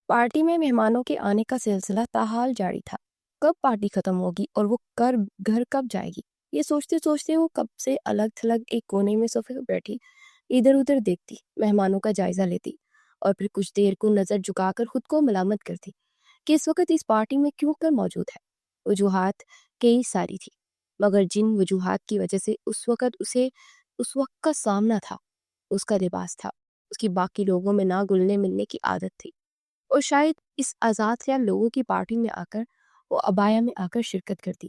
Party میں مہمانوں کے آنے کا سلسلہ تاحال جاری تھا۔ کب پارٹی ختم ہوگی اور وہ گھر کب جائے گی، یہ سوچتے سوچتے وہ کب سے الگ تھلگ ایک کونے میں صوفے پر بیٹھی ادھر ادھر دیکھتی، مہمانوں کا جائزہ لیتی اور پھر کچھ دیر کو نظر جھکا کر خود کو ملامت کرتی کہ اس وقت اس پارٹی میں کیوں کر موجود ہے۔ وجوہات کئی ساری تھی، مگر جن وجوہات کی وجہ سے اس وقت کا سامنا تھا، اس کا لباس تھا، اس کی باقی لوگوں میں نہ گلنے ملنے کی عادت تھی، اور شاید اس آزاد خیال لوگوں کی پارٹی میں آ کر وہ عبایا میں آ کر شرکت کرتی،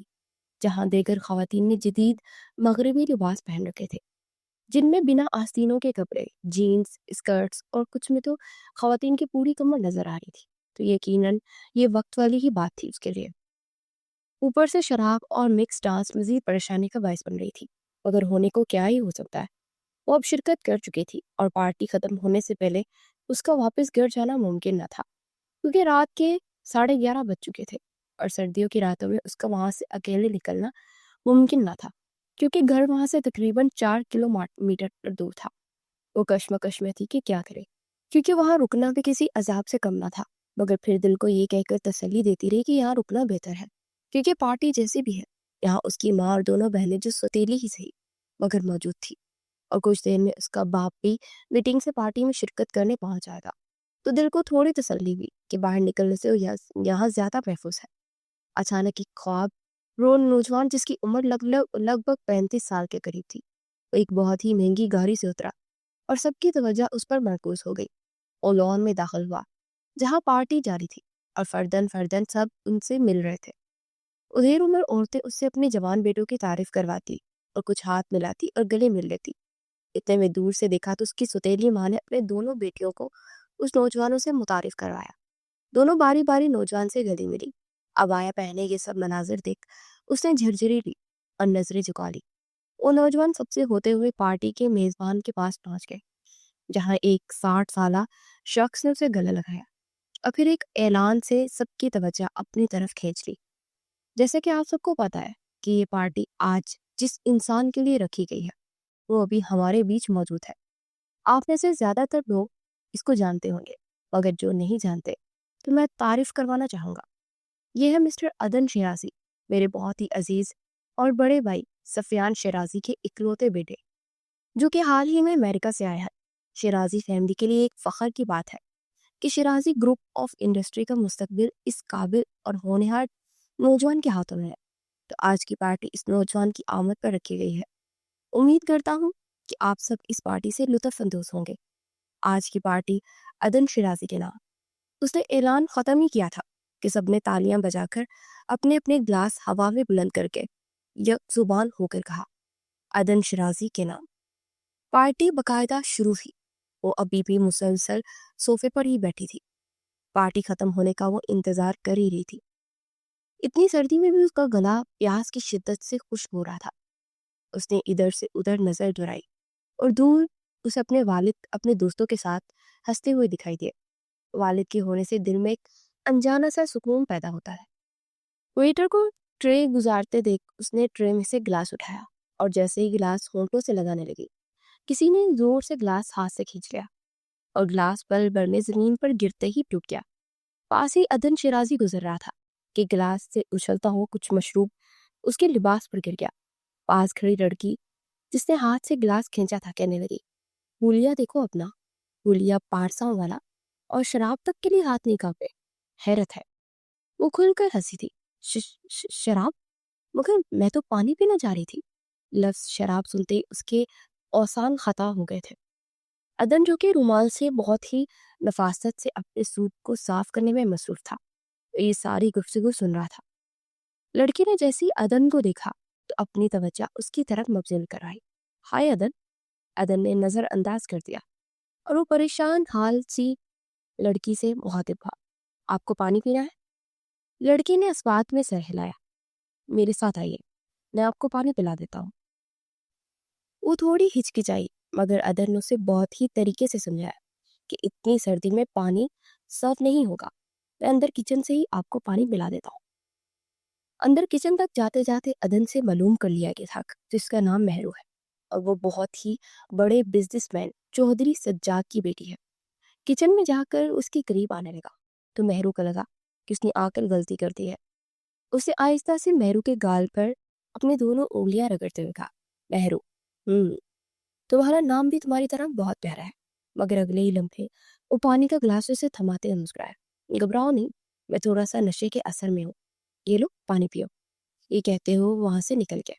جہاں دیگر خواتین نے جدید مغربی لباس پہن رکھے تھے، جن میں بنا آستینوں کے کپڑے، جینز، اسکرٹس اور کچھ میں تو خواتین کی پوری کمر نظر آ رہی تھی۔ تو یقیناً یہ وقت والی ہی بات تھی اس کے لیے۔ اوپر سے شراب اور مکس ڈانس مزید پریشانی کا باعث بن رہی تھی، مگر ہونے کو کیا ہی ہو سکتا ہے۔ وہ اب شرکت کر چکی تھی اور پارٹی ختم ہونے سے پہلے اس کا واپس گھر جانا ممکن نہ تھا، کیونکہ رات کے 11:30 بج چکے تھے اور سردیوں کی راتوں میں اس کا وہاں سے اکیلے نکلنا ممکن نہ تھا، کیونکہ گھر وہاں سے تقریباً 4 کلومیٹر دور تھا۔ وہ کشمکش میں تھی کہ کیا کرے، کیونکہ وہاں رکنا بھی کسی عذاب سے کم نہ تھا، مگر پھر دل کو یہ کہہ کر تسلی دیتی رہی کہ یہاں رکنا بہتر ہے، کیونکہ پارٹی جیسی بھی ہے، یہاں اس کی ماں اور دونوں بہنیں جو سوتیلی ہی صحیح مگر موجود تھی، اور کچھ دیر میں اس کا باپ بھی میٹنگ سے پارٹی میں شرکت کرنے پہنچ جائے گا۔ تو دل کو تھوڑی تسلی ہوئی کہ باہر نکلنے سے یہاں زیادہ محفوظ ہے۔ اچانک ایک خواب نوجوان جس کی عمر لگ بھگ 35 سال کے قریب تھی، وہ ایک بہت ہی مہنگی گاڑی سے اترا اور سب کی توجہ اس پر مرکوز ہو گئی۔ وہ لان میں داخل ہوا جہاں پارٹی جاری تھی اور فردن سب ان سے مل رہے تھے۔ ادھیر عمر عورتیں اس سے اپنے جوان بیٹوں کی تعریف کرواتی اور کچھ ہاتھ ملاتی اور گلے مل لیتی۔ اتنے میں دور سے دیکھا تو اس کی سوتیلی ماں نے اپنے دونوں بیٹیوں کو اس نوجوانوں سے متعارف کروایا۔ دونوں باری باری نوجوان سے گلی ملی۔ عبایا پہنے یہ سب مناظر دیکھ اس نے جھرجھری لی اور نظریں جھکا لی۔ وہ نوجوان سب سے ہوتے ہوئے پارٹی کے میزبان کے پاس پہنچ گئے، جہاں ایک 60 سالہ شخص نے اسے گلے لگایا اور پھر ایک اعلان سے سب کی توجہ اپنی طرف کھینچ لی۔ جیسے کہ آپ سب کو پتا ہے کہ یہ پارٹی آج جس انسان کے لیے رکھی گئی ہے وہ ابھی ہمارے بیچ موجود ہے۔ آپ میں سے زیادہ تر لوگ اس کو جانتے ہوں گے، مگر جو نہیں جانتے تو میں تعریف کروانا چاہوں گا۔ یہ ہے مسٹر عدن شیرازی، میرے بہت ہی عزیز اور بڑے بھائی سفیان شیرازی کے اکلوتے بیٹے، جو کہ حال ہی میں امریکہ سے آئے ہیں۔ شیرازی فیملی کے لیے ایک فخر کی بات ہے کہ شیرازی گروپ آف انڈسٹری کا مستقبل اس قابل اور ہونہار نوجوان کے ہاتھوں میں ہے۔ تو آج کی پارٹی اس نوجوان کی آمد پر رکھی گئی ہے۔ امید کرتا ہوں کہ آپ سب اس پارٹی سے لطف اندوز ہوں گے۔ آج کی پارٹی عدن شیرازی کے نام۔ اس نے اعلان ختم ہی کیا تھا کہ سب نے تالیاں بجا کر اپنے اپنے گلاس ہوا میں بلند کر کے یک زبان ہو کر کہا، عدن شیرازی کے نام۔ پارٹی باقاعدہ شروع ہوئی۔ وہ ابھی بھی مسلسل صوفے پر ہی بیٹھی تھی۔ پارٹی ختم ہونے کا وہ انتظار کر ہی رہی تھی۔ اتنی سردی میں بھی اس کا گلا پیاس کی شدت سے خشک ہو رہا تھا۔ اس نے ادھر سے ادھر نظر دوڑائی اور دور اسے اپنے والد اپنے دوستوں کے ساتھ ہنستے ہوئے دکھائی دیے۔ والد کے ہونے سے دل میں ایک انجانا سا سکون پیدا ہوتا ہے۔ ویٹر کو ٹرے گزارتے دیکھ اس نے ٹرے میں سے گلاس اٹھایا اور جیسے ہی گلاس ہونٹوں سے لگانے لگی، کسی نے زور سے گلاس ہاتھ سے کھینچ لیا اور گلاس پل بھر میں زمین پر گرتے ہی ٹوٹ گیا۔ پاس ہی عدن شیرازی گزر رہا تھا کہ گلاس سے اچھلتا ہوا کچھ مشروب اس کے لباس پر گر گیا۔ پاس کھڑی لڑکی جس نے ہاتھ سے گلاس کھینچا تھا کہنے لگی، ہولیا دیکھو اپنا، ہولیا پارساں والا، اور شراب تک کے لیے ہاتھ نہیں کانپے۔ حیرت ہے۔ وہ کھل کر ہنسی تھی۔ شراب؟ مگر میں تو پانی پینا چاہ رہی تھی۔ لفظ شراب سنتے ہی اس کے اوسان خطا ہو گئے تھے۔ عدن جو کہ رومال سے بہت ہی نفاست سے اپنے سوٹ کو صاف کرنے میں مصروف تھا، یہ ساری گفتگو سن رہا تھا۔ لڑکی نے جیسی عدن کو دیکھا تو اپنی توجہ اس کی طرف مبذول کرائی۔ ہائے عدن، عدن نے نظر انداز کر دیا اور وہ پریشان حال سی لڑکی سے مخاطب ہوا، آپ کو پانی پینا ہے؟ لڑکی نے اس بات میں سر ہلایا، میرے ساتھ آئیے، میں آپ کو پانی پلا دیتا ہوں۔ وہ تھوڑی ہچکچائی، مگر عدن نے اسے بہت ہی طریقے سے سمجھایا کہ اتنی سردی میں پانی سرو نہیں ہوگا، میں اندر کچن سے ہی آپ کو پانی پلا دیتا ہوں۔ اندر کچن تک جاتے جاتے عدن سے معلوم کر لیا گیا تھا جس کا نام مہرو ہے اور وہ بہت ہی بڑے بزنس مین چودھری سجاد کی بیٹی ہے۔ کچن میں جا کر اس کے قریب آنے لگا تو مہرو کو لگا کہ اس نے آ کر غلطی کر دی ہے۔ اسے آہستہ سے مہرو کے گال پر اپنے دونوں انگلیاں رگڑتے ہوئے کہا، مہرو، تمہارا نام بھی تمہاری طرح بہت پیارا ہے۔ مگر اگلے ہی لمحے وہ پانی کا گلاس اسے تھماتے ہوئے مسکرایا، گھبراؤ نہیں، میں تھوڑا سا نشے کے اثر میں ہوں، یہ لو پانی پیو۔ یہ کہتے ہوئے وہاں سے نکل گیا۔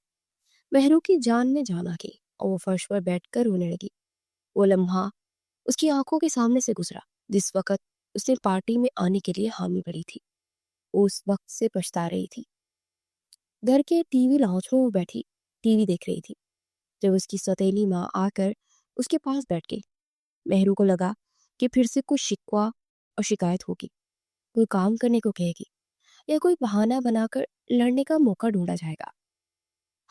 مہرو کی جان میں جان آ گئی اور وہ فرش پر بیٹھ کر رونے لگی۔ وہ لمحہ اس کی آنکھوں کے سامنے سے گزرا جس وقت اس نے پارٹی میں آنے کے لیے حامی بھری تھی۔ وہ اس وقت سے پچھتا رہی تھی۔ گھر کے ٹی وی لاؤنج میں وہ بیٹھی ٹی وی دیکھ رہی تھی جب اس کی سوتیلی ماں آ کر اس کے پاس بیٹھ گئی۔ مہرو کو لگا کہ پھر سے کچھ شکوہ اور شکایت ہوگی، کوئی کام کرنے کو کہے گی یا کوئی بہانہ بنا کر لڑنے کا موقع ڈھونڈا جائے گا۔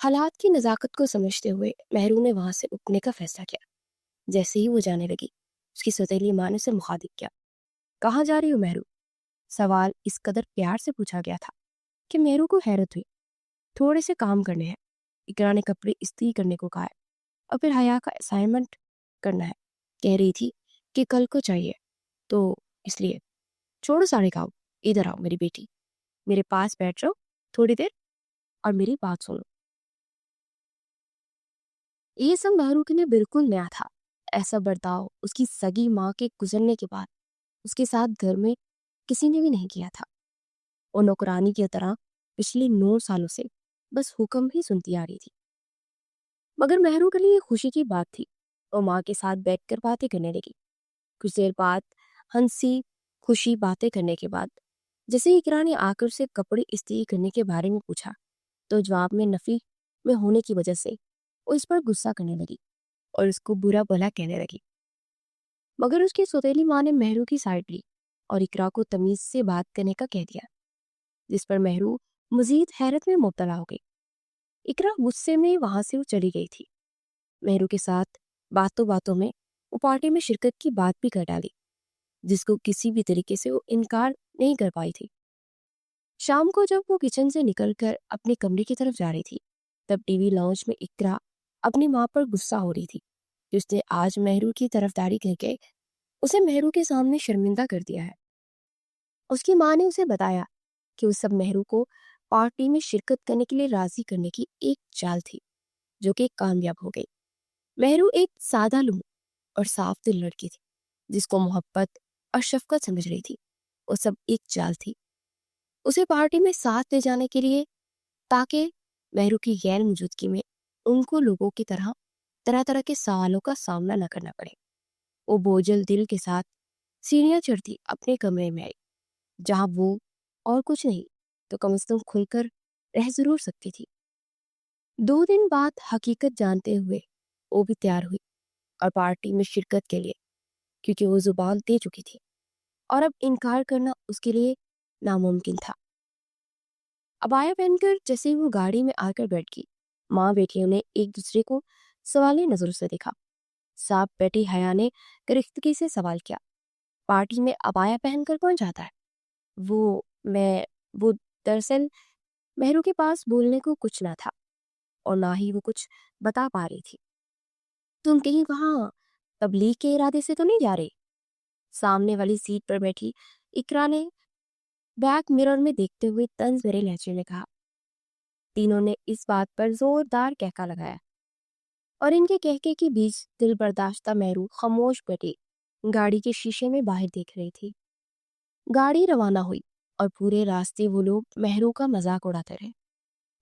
حالات کی نزاکت کو سمجھتے ہوئے مہرو نے وہاں سے اٹھنے کا فیصلہ کیا۔ جیسے ہی وہ جانے لگی اس کی سوتیلی ماں نے اسے مخاطب کیا، کہاں جا رہی ہو مہرو؟ سوال اس قدر پیار سے پوچھا گیا تھا کہ مہرو کو حیرت ہوئی۔ تھوڑے سے کام کرنے ہیں، اقرا نے کپڑے استری کرنے کو کہا ہے اور پھر حیا کا اسائنمنٹ کرنا ہے، کہہ رہی تھی کہ کل کو چاہیے، تو اس لیے چھوڑو سارے کام، ادھر آؤ میری بیٹی، میرے پاس بیٹھ جاؤ تھوڑی دیر اور میری بات سنو۔ یہ سب مہرو کے لیے بالکل نیا تھا۔ ایسا برتاؤ اس کی سگی ماں کے گزرنے کے بعد اس کے ساتھ گھر میں کسی نے بھی نہیں کیا تھا۔ وہ نوکرانی کی طرح پچھلے 9 سالوں سے بس حکم ہی سنتی آ رہی تھی۔ مگر مہرو کے لیے خوشی کی بات تھی۔ وہ ماں کے ساتھ بیٹھ کر باتیں کرنے لگی۔ کچھ دیر بعد ہنسی خوشی باتیں کرنے کے بعد جیسے اقرا نے آ کر سے کپڑے استری کرنے کے بارے میں پوچھا تو جواب میں نفی میں ہونے کی وجہ سے وہ اس پر غصہ کرنے لگی اور اس کو برا بھلا کہنے لگی۔ مگر اس کی سوتیلی ماں نے مہرو کی سائڈ لی اور اقرا کو تمیز سے بات کرنے کا کہہ دیا، جس پر مہرو مزید حیرت میں مبتلا ہو گئی۔ اقرا غصے میں وہاں سے وہ چلی گئی تھی۔ مہرو کے ساتھ باتوں باتوں میں وہ پارٹی میں شرکت کی بات بھی کر ڈالی جس کو کسی بھی طریقے سے وہ انکار نہیں کر پائی تھی۔ شام کو جب وہ کچن سے نکل کر اپنے کمرے کی طرف جا رہی تھی تب ٹی وی لاؤنج میں اقرا اپنی ماں پر غصہ ہو رہی تھی کہ اس نے آج مہرو کی طرفداری کر کے اسے مہرو کے سامنے شرمندہ کر دیا ہے۔ اس کی ماں نے اسے بتایا کہ وہ سب مہرو کو پارٹی میں شرکت کرنے کے لیے راضی کرنے کی ایک چال تھی جو کہ کامیاب ہو گئی۔ مہرو ایک سادہ لوح اور صاف دل لڑکی تھی جس کو محبت اور شفقت سمجھ رہی تھی۔ وہ سب ایک چال تھی اسے پارٹی میں ساتھ لے جانے کے لیے تاکہ مہرو کی غیر موجودگی میں ان کو لوگوں کی طرح طرح کے سوالوں کا سامنا نہ کرنا پڑے۔ وہ بوجھل دل کے ساتھ سیڑھیاں چڑھتی اپنے کمرے میں آئی جہاں وہ اور کچھ نہیں تو کم از کم کھل کر رہ ضرور سکتی تھی۔ 2 دن بعد حقیقت جانتے ہوئے وہ بھی تیار ہوئی اور پارٹی میں شرکت کے لیے، کیونکہ وہ زبان دے چکی تھی اور اب انکار کرنا اس کے لیے ناممکن تھا۔ عبایا پہن کر جیسے وہ گاڑی میں آ کر بیٹھ گئی، ماں بیٹیوں نے ایک دوسرے کو سوالی نظروں سے دیکھا۔ ساتھ بیٹھی حیا نے کرختگی سے سوال کیا، پارٹی میں عبایا پہن کر کون جاتا ہے؟ وہ دراصل مہرو کے پاس بولنے کو کچھ نہ تھا اور نہ ہی وہ کچھ بتا پا رہی تھی۔ تم کہیں وہاں تبلیغ کے ارادے سے تو نہیں جا رہے؟ سامنے والی سیٹ پر بیٹھی اقرا نے بیک مرر میں دیکھتے ہوئے طنز بھرے لہجے میں کہا۔ تینوں نے اس بات پر زوردار کہکا لگایا اور ان کے کہکے کے بیچ دل برداشتہ مہرو خاموش بیٹھی گاڑی کے شیشے میں باہر دیکھ رہی تھی۔ گاڑی روانہ ہوئی اور پورے راستے وہ لوگ مہرو کا مذاق اڑاتے رہے۔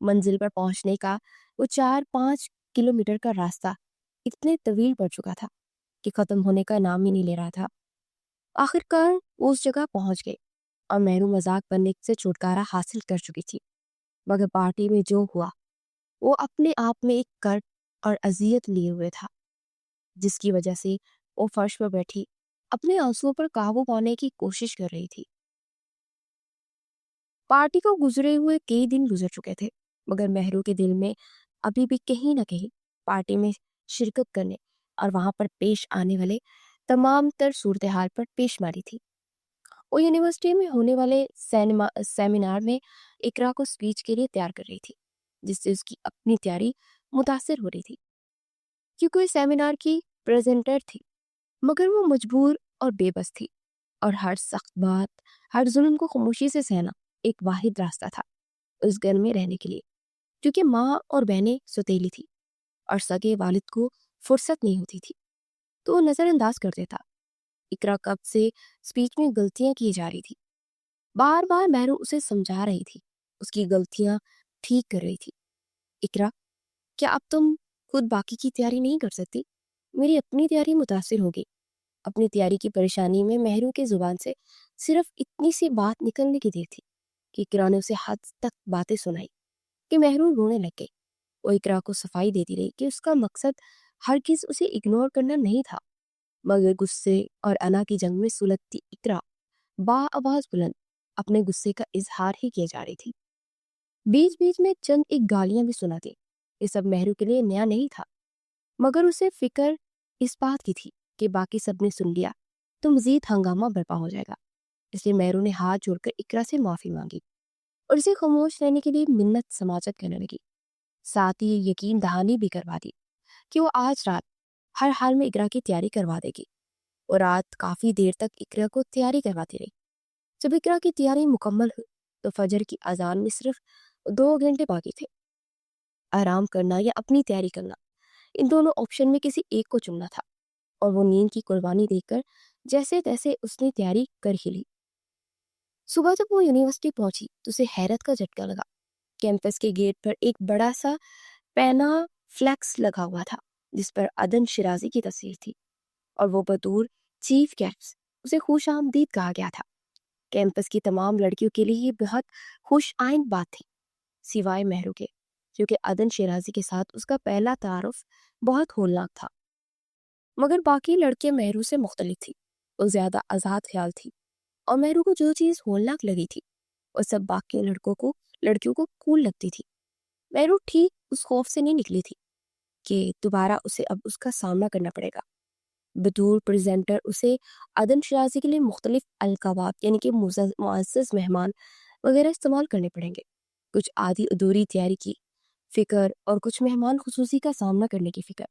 منزل پر پہنچنے کا وہ 4-5 کلومیٹر کا راستہ اتنے طویل پڑ چکا تھا کہ ختم ہونے کا نام ہی نہیں لے رہا تھا۔ آخر کار وہ اس جگہ پہنچ گئے اور مہرو مذاق بننے سے چھٹکارا حاصل کر چکی تھی۔ مگر پارٹی میں جو ہوا وہ اپنے آپ میں ایک کرد اور اذیت لیے ہوئے تھا جس کی وجہ سے وہ فرش پر بیٹھی اپنے آنسوؤں پر قابو پانے کی کوشش کر رہی تھی۔ پارٹی کو گزرے ہوئے کئی دن گزر چکے تھے مگر مہرو کے دل میں ابھی بھی کہیں نہ کہیں پارٹی میں شرکت کرنے اور وہاں پر پیش آنے والے تمام تر صورتحال پر پیش ماری تھی۔ وہ یونیورسٹی میں ہونے والے سیمینار میں اقرا کو سپیچ کے لیے تیار کر رہی تھی جس سے اس کی اپنی تیاری متاثر ہو رہی تھی کیونکہ وہ سیمینار کی پریزنٹر تھی، مگر وہ مجبور اور بے بس تھی اور ہر سخت بات، ہر ظلم کو خاموشی سے سہنا ایک واحد راستہ تھا اس گھر میں رہنے کے لیے، کیونکہ ماں اور بہنیں سوتیلی تھی اور سگے والد کو فرصت نہیں ہوتی تھی تو وہ نظر انداز کر دیتا۔ اقرا کب سے اسپیچ میں غلطیاں کی جا رہی تھی، بار بار مہرو اسے سمجھا رہی تھی، اس کی غلطیاں ٹھیک کر رہی تھی۔ اقرا، کیا اب تم خود باقی کی تیاری نہیں کر سکتی؟ میری اپنی تیاری متاثر ہوگی۔ اپنی تیاری کی پریشانی میں مہرو کے زبان سے صرف اتنی سی بات نکلنے کی دیر تھی کہ اقرا نے اسے حد تک باتیں سنائی کہ مہرو رونے لگ گئی۔ وہ اقرا کو صفائی دیتی رہی کہ اس کا مقصد ہرگز اسے اگنور کرنا نہیں تھا، مگر غصے اور انا کی جنگ میں سلگتی اقرا با آواز بلند اپنے غصے کا اظہار ہی کیے جا رہی تھی۔ بیچ بیچ میں چند ایک گالیاں بھی سناتی۔ یہ سب مہرو کے لیے نیا نہیں تھا، مگر اسے فکر اس بات کی تھی کہ باقی سب نے سن لیا تو مزید ہنگامہ برپا ہو جائے گا۔ اس لیے مہرو نے ہاتھ جوڑ کر اقرا سے معافی مانگی اور اسے خاموش رہنے کے لیے منت سماجت کرنے لگی، ساتھ ہی یقین دہانی بھی کروا دی کہ وہ آج رات ہر حال میں اقرا کی تیاری کروا دے گی۔ اور رات کافی دیر تک اقرا کو تیاری کرواتی رہی۔ جب اقرا کی تیاری مکمل ہوئی تو فجر کی اذان میں صرف 2 گھنٹے باقی تھے۔ آرام کرنا یا اپنی تیاری کرنا، ان دونوں آپشن میں کسی ایک کو چننا تھا، اور وہ نیند کی قربانی دے کر جیسے تیسے اس نے تیاری کر ہی لی۔ صبح جب وہ یونیورسٹی پہنچی تو اسے حیرت کا جھٹکا لگا۔ کیمپس کے گیٹ پر ایک بڑا سا پینا فلیکس لگا ہوا تھا جس پر عدن شرازی کی تصویر تھی، اور وہ بطور چیف گیسٹ اسے خوش آمدید کہا گیا تھا۔ کیمپس کی تمام لڑکیوں کے لیے یہ بہت خوش آئند بات تھی، سوائے مہرو کے، کیونکہ عدن شرازی کے ساتھ اس کا پہلا تعارف بہت ہولناک تھا۔ مگر باقی لڑکیاں مہرو سے مختلف تھی، وہ زیادہ آزاد خیال تھی، اور مہرو کو جو چیز ہولناک لگی تھی وہ سب باقی لڑکیوں کو کول لگتی تھی۔ مہرو ٹھیک اس خوف سے نہیں نکلی تھی کہ دوبارہ اسے اب اس کا سامنا کرنا پڑے گا۔ بطور پریزنٹر اسے عدن شرازی کے لیے مختلف القابات یعنی کہ معزز مہمان وغیرہ استعمال کرنے پڑیں گے۔ کچھ آدھی ادھوری تیاری کی فکر اور کچھ مہمان خصوصی کا سامنا کرنے کی فکر۔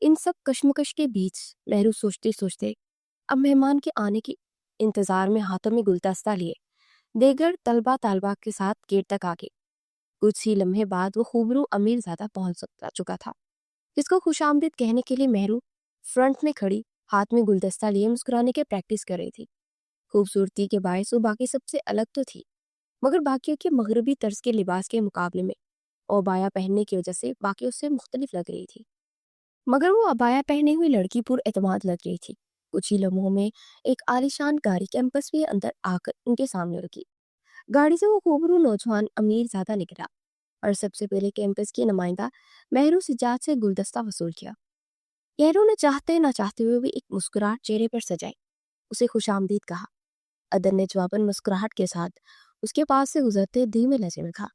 ان سب کشمکش کے بیچ مہرو سوچتے سوچتے اب مہمان کے آنے کے انتظار میں ہاتھوں میں گلدستہ لیے دیگر طلبہ طالبات کے ساتھ گیٹ تک آ گئی۔ کچھ ہی لمحے بعد وہ خوبرو امیر زیادہ پہنچ چکا تھا، جس کو خوش آمدید کہنے کے لیے مہرو فرنٹ میں کھڑی ہاتھ میں گلدستہ لیے مسکرانے کے پریکٹس کر رہی تھی۔ خوبصورتی کے باعث وہ باقی سب سے الگ تو تھی، مگر باقیوں کے مغربی طرز کے لباس کے مقابلے میں عبایا پہننے کی وجہ سے باقیوں سے مختلف لگ رہی تھی۔ مگر وہ عبایا پہنے ہوئی لڑکی پر اعتماد لگ رہی تھی۔ کچھ ہی لمحوں میں ایک عالیشان گاڑی کیمپس کے اندر آ کر ان کے سامنے رکی۔ گاڑی سے وہ خوبرو نوجوان امیر زیادہ نکلا اور سب سے پہلے کیمپس کی نمائندہ مہرو سجاد سے گلدستہ وصول کیا۔ مہرو نے چاہتے نہ چاہتے ہوئے بھی ایک مسکراہٹ چہرے پر سجائی، اسے خوش آمدید کہا۔ عدن نے جواباً مسکراہٹ کے ساتھ اس کے پاس سے گزرتے دھیمے لہجے میں کہا،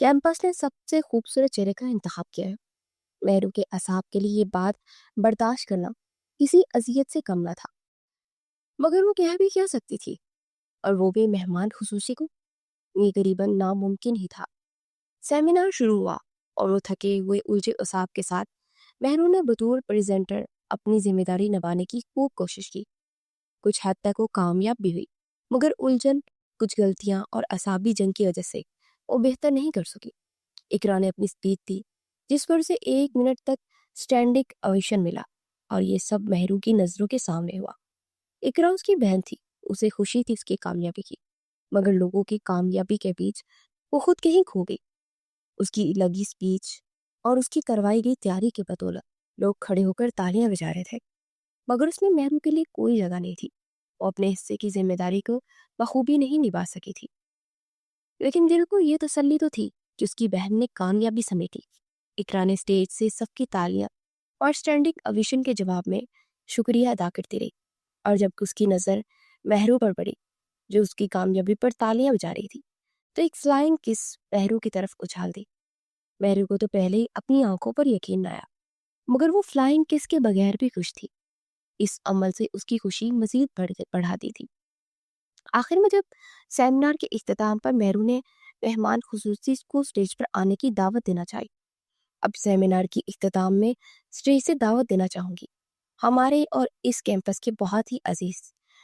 کیمپس نے سب سے خوبصورت چہرے کا انتخاب کیا ہے۔ مہرو کے اعصاب کے لیے یہ بات برداشت کرنا کسی اذیت سے کم نہ تھا، مگر وہ کہہ بھی کیا سکتی تھی، اور وہ بھی مہمان خصوصی کو؟ یہ قریباً ناممکن ہی تھا۔ سیمینار شروع ہوا اور وہ تھکے ہوئے الجھے اعصاب کے ساتھ مہرو نے بطور پریزنٹر اپنی ذمہ داری نبھانے کی خوب کوشش کی۔ کچھ حد تک وہ کامیاب بھی ہوئی، مگر الجھن، کچھ غلطیاں اور اعصابی جنگ کی وجہ سے وہ بہتر نہیں کر سکی۔ اقرا نے اپنی اسپیچ دی جس پر اسے 1 منٹ تک اسٹینڈنگ اویشن ملا، اور یہ سب مہرو کی نظروں کے سامنے ہوا۔ اقرا اس کی بہن تھی، اسے خوشی تھی اس کی کامیابی کی، مگر لوگوں کی کامیابی کے بیچ وہ خود کہیں کھو گئی۔ اس کی لگی اسپیچ اور اس کی کروائی گئی تیاری کے بدولت لوگ کھڑے ہو کر تالیاں بجا رہے تھے، مگر اس میں مہرو کے لیے کوئی جگہ نہیں تھی۔ وہ اپنے حصے کی ذمہ داری کو بخوبی نہیں نبھا سکی تھی، لیکن دل کو یہ تسلی تو تھی کہ اس کی بہن نے کامیابی سمیٹی۔ اقرا نے اسٹیج سے سب کی تالیاں اور اسٹینڈنگ اویشن کے جواب میں شکریہ ادا کرتی رہی، اور جب اس کی نظر مہرو پر پڑی جو اس کی کامیابی پر تالیاں بجا رہی تھی تو ایک فلائنگ کس مہرو کی طرف اچھال دی۔ مہرو کو تو پہلے ہی اپنی آنکھوں پر یقین نہ آیا، مگر وہ فلائنگ کس کے بغیر بھی خوش تھی۔ اس عمل سے اس کی خوشی مزید بڑھا دی تھی۔ آخر میں جب سیمینار کے اختتام پر مہرو نے مہمان خصوصی کو اسٹیج پر آنے کی دعوت دینا چاہی۔ اب سیمینار کی اختتام میں اسٹیج سے دعوت دینا چاہوں گی ہمارے اور اس کیمپس کے بہت ہی عزیز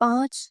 5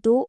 2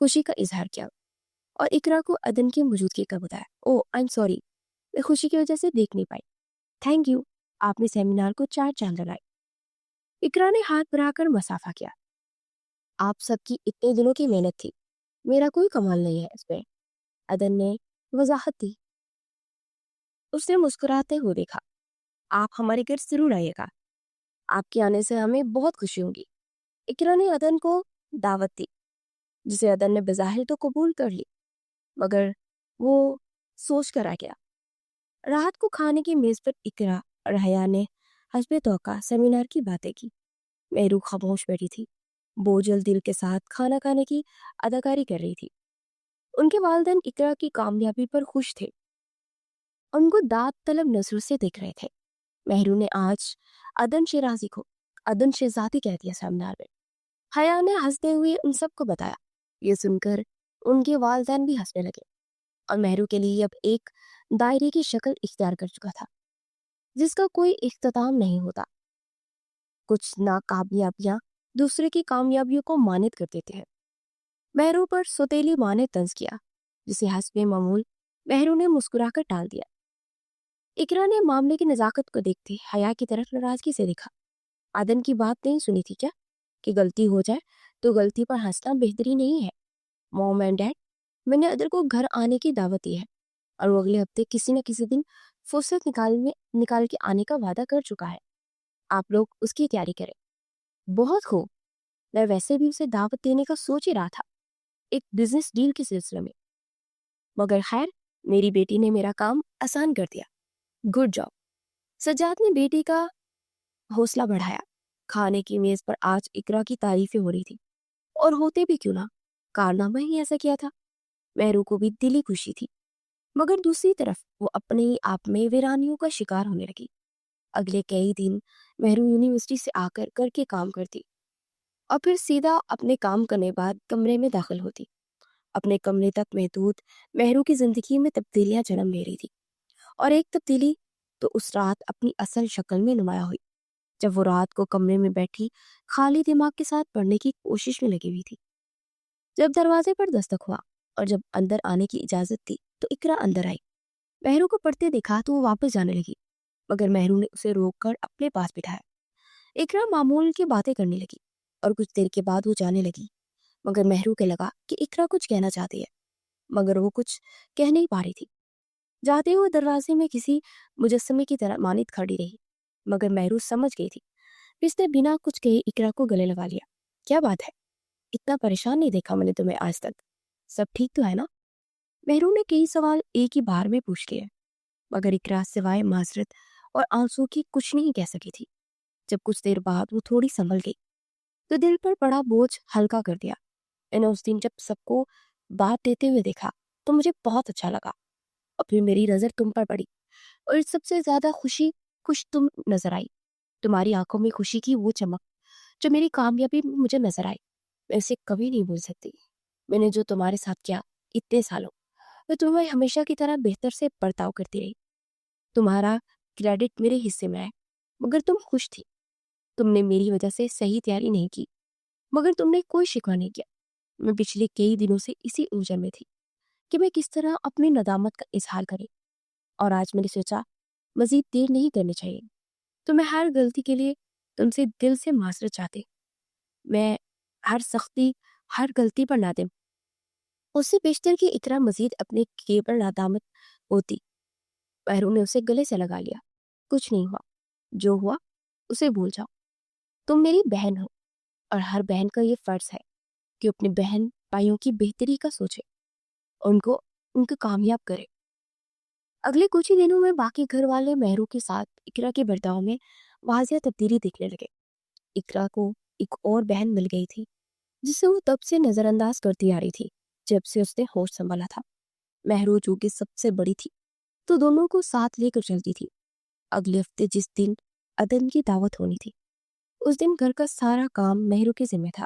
خوشی کا اظہار کیا اور اقرا کو عدن کی موجودگی کا بتایا. او آئی ایم سوری، میں خوشی کی وجہ سے دیکھ نہیں پائی. تھینک یو، آپ نے سیمینار کو 4 چاند لگائے. اقرا نے ہاتھ بڑھا کر مسافہ کیا. آپ سب کی اتنے دنوں کی محنت تھی، میرا کوئی کمال نہیں ہے اس میں، عدن نے وضاحت دی. اس نے مسکراتے ہوئے دیکھا. آپ ہمارے گھر ضرور آئیے گا، آپ کے آنے سے ہمیں بہت خوشی ہوگی. اقرا نے عدن کو دعوت دی، جسے عدن نے بظاہر تو قبول کر لی، مگر وہ سوچ کر آ گیا. رات کو کھانے کی میز پر اقرا اور حیا نے حسب توقع سیمینار کی باتیں کی. مہرو خاموش بیٹھی تھی، بوجھل دل کے ساتھ کھانا کھانے کی اداکاری کر رہی تھی. ان کے والدین اقرا کی کامیابی پر خوش تھے، ان کو داد طلب نظروں سے دیکھ رہے تھے. مہرو نے آج عدن شیرازی کو عدن شہزادی کہہ دیا سیمینار میں. حیا نے ہنستے ہوئے ان سب کو بتایا. یہ سن کر ان کے والدین بھی ہنسنے لگے، اور مہرو کے لیے اب ایک دائرے کی شکل اختیار کر چکا تھا جس کا کوئی اختتام نہیں ہوتا. کچھ ناکامیابیاں دوسرے کی کامیابیوں کو مانند کر دیتے ہیں. مہرو پر سوتیلی ماں نے طنز کیا، جسے حسب معمول مہرو نے مسکرا کر ٹال دیا. اقرا نے معاملے کی نزاکت کو دیکھتے حیا کی طرف ناراضگی سے دیکھا. عدن کی بات نہیں سنی تھی کیا کہ غلطی ہو جائے تو غلطی پر ہنسنا بہتری نہیں ہے؟ موم اینڈ ڈیڈ، میں نے عدن کو گھر آنے کی دعوت دی ہے، اور وہ اگلے ہفتے کسی نہ کسی دن فرصت نکال کے آنے کا وعدہ کر چکا ہے. آپ لوگ اس کی تیاری کریں. بہت خوب، میں ویسے بھی اسے دعوت دینے کا سوچ ہی رہا تھا، ایک بزنس ڈیل کے سلسلے میں، مگر خیر میری بیٹی نے میرا کام آسان کر دیا. Good job. سجاد نے بیٹی کا حوصلہ بڑھایا. کھانے کی میز پر آج اقرا کی تعریفیں ہو رہی تھی، اور ہوتے بھی کیوں نہ، کارنامہ ہی ایسا کیا تھا. مہرو کو بھی دلی خوشی تھی، مگر دوسری طرف وہ اپنے آپ میں ویرانیوں کا شکار ہونے لگی. اگلے کئی دن مہرو یونیورسٹی سے آ کر کے کام کرتی، اور پھر سیدھا اپنے کام کرنے بعد کمرے میں داخل ہوتی. اپنے کمرے تک محدود مہرو کی زندگی میں تبدیلیاں جنم لے رہی تھی، اور ایک تبدیلی تو اس رات اپنی اصل شکل میں نمایاں ہوئی جب وہ رات کو کمرے میں بیٹھی خالی دماغ کے ساتھ پڑھنے کی کوشش میں لگی ہوئی تھی. جب دروازے پر دستک ہوا اور جب اندر آنے کی اجازت دی تو اقرا اندر آئی. مہرو کو پڑھتے دیکھا تو وہ واپس جانے لگی، مگر مہرو نے اسے روک کر اپنے پاس بٹھایا. اقرا معمول کی باتیں کرنے لگی، اور کچھ دیر کے بعد وہ جانے لگی، مگر مہرو کے لگا کہ اقرا کچھ کہنا چاہتی ہے، مگر وہ کچھ کہہ نہیں پا رہی تھی. جاتے ہوئے دروازے میں کسی مجسمے کی طرح مانند کھڑی رہی، مگر مہرو سمجھ گئی تھی. اس نے بنا کچھ کہے اقرا کو گلے لگا لیا. کیا بات ہے، اتنا پریشان نہیں دیکھا میں نے تمہیں آج تک، سب ٹھیک تو ہے نا؟ مہرو نے کئی سوال ایک ہی بار میں پوچھ لیے، مگر اقرا سوائے معذرت اور آنسو کی کچھ نہیں کہہ سکی تھی. جب کچھ دیر بعد وہ تھوڑی سنبھل گئی تو دل پر بڑا بوجھ ہلکا کر دیا. میں نے اس دن جب سب کو بات دیتے ہوئے دیکھا تو مجھے بہت اچھا لگا، اور پھر میری نظر تم پر پڑی، اور سب سے زیادہ خوش تم نظر آئی. تمہاری آنکھوں میں خوشی کی وہ چمک جو میری کامیابی میں مجھے نظر آئی، میں اسے کبھی نہیں بھول سکتی. میں نے جو تمہارے ساتھ کیا اتنے سالوں، میں تمہیں ہمیشہ کی طرح بہتر سے برتاؤ کرتی رہی. تمہارا کریڈٹ میرے حصے میں ہے، مگر تم خوش تھی. تم نے میری وجہ سے صحیح تیاری نہیں کی، مگر تم نے کوئی شکوہ نہیں کیا. میں پچھلے کئی دنوں سے اسی الجھن میں تھی کہ میں کس طرح اپنی ندامت کا اظہار کرے، اور آج میں نے سوچا مزید دیر نہیں کرنی چاہیے. تو میں ہر غلطی کے لیے تم سے دل سے معذرت چاہتی. میں ہر غلطی پر نادم. اس سے بیشتر کی اقرا مزید اپنے کیے پر نادامت ہوتی. مہرو نے اسے گلے سے لگا لیا. کچھ نہیں ہوا، جو ہوا اسے بھول جاؤ. تم میری بہن ہو، اور ہر بہن کا یہ فرض ہے کہ اپنے بہن بھائیوں کی بہتری کا سوچے، ان کو کامیاب کرے. اگلے کچھ ہی دنوں میں باقی گھر والے مہرو کے ساتھ اقرا کے برتاؤ میں واضح تبدیلی دیکھنے لگے. اقرا کو ایک اور بہن مل گئی تھی جسے وہ تب سے نظر انداز کرتی آ رہی تھی جب سے اس نے ہوش سنبھالا تھا. مہرو جو کہ سب سے بڑی تھی تو دونوں کو ساتھ لے کر چلتی تھی. اگلے ہفتے جس دن عدن کی دعوت ہونی تھی اس دن گھر کا سارا کام مہرو کے ذمہ تھا،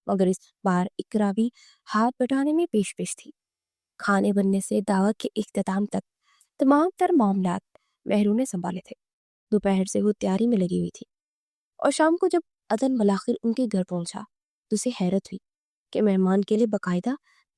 مگر اس بار اقرا بھی ہاتھ بٹانے میں پیش تھی. کھانے بننے سے دعوت کے اختتام تک تمام تر معاملات مہرو نے سنبھالے تھے. دوپہر سے وہ تیاری میں لگی ہوئی تھی، اور شام کو جب عدن بلاخر ان کے گھر پہنچا تو اسے حیرت ہوئی کہ مہمان کے لیے باقاعدہ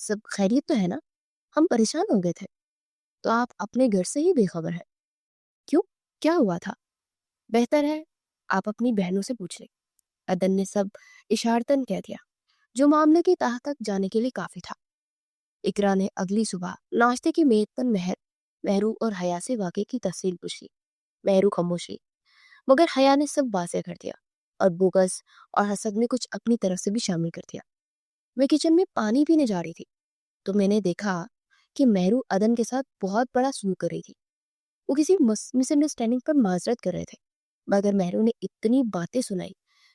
سب خیریت تو ہے نا؟ ہم پریشان ہو گئے تھے تو آپ اپنے گھر سے ہی بے خبر ہے. کیوں؟ کیا ہوا تھا؟ بہتر ہے آپ اپنی بہنوں سے پوچھ لیں. عدن نے سب اشارتاً کہہ دیا جو معاملے کی تہ تک جانے کے لیے کافی تھا. اقرا نے اگلی صبح ناشتے کی میز پر مہرو اور حیا سے واقعے کی تفصیل پوچھی. مہرو خاموش رہی مگر حیا نے سب واضح کر دیا اور بوگس اور حسد نے کچھ اپنی طرف سے بھی شامل کر دیا. میں کچن میں پانی پینے جا رہی تھی تو میں نے دیکھا کہ مہرو عدن کے ساتھ بہت بڑا سلوک کر رہی تھی. وہ کسی مس انڈرسٹینڈنگ پر معذرت کر رہے تھے مگر مہرو نے اتنی باتیں سنائی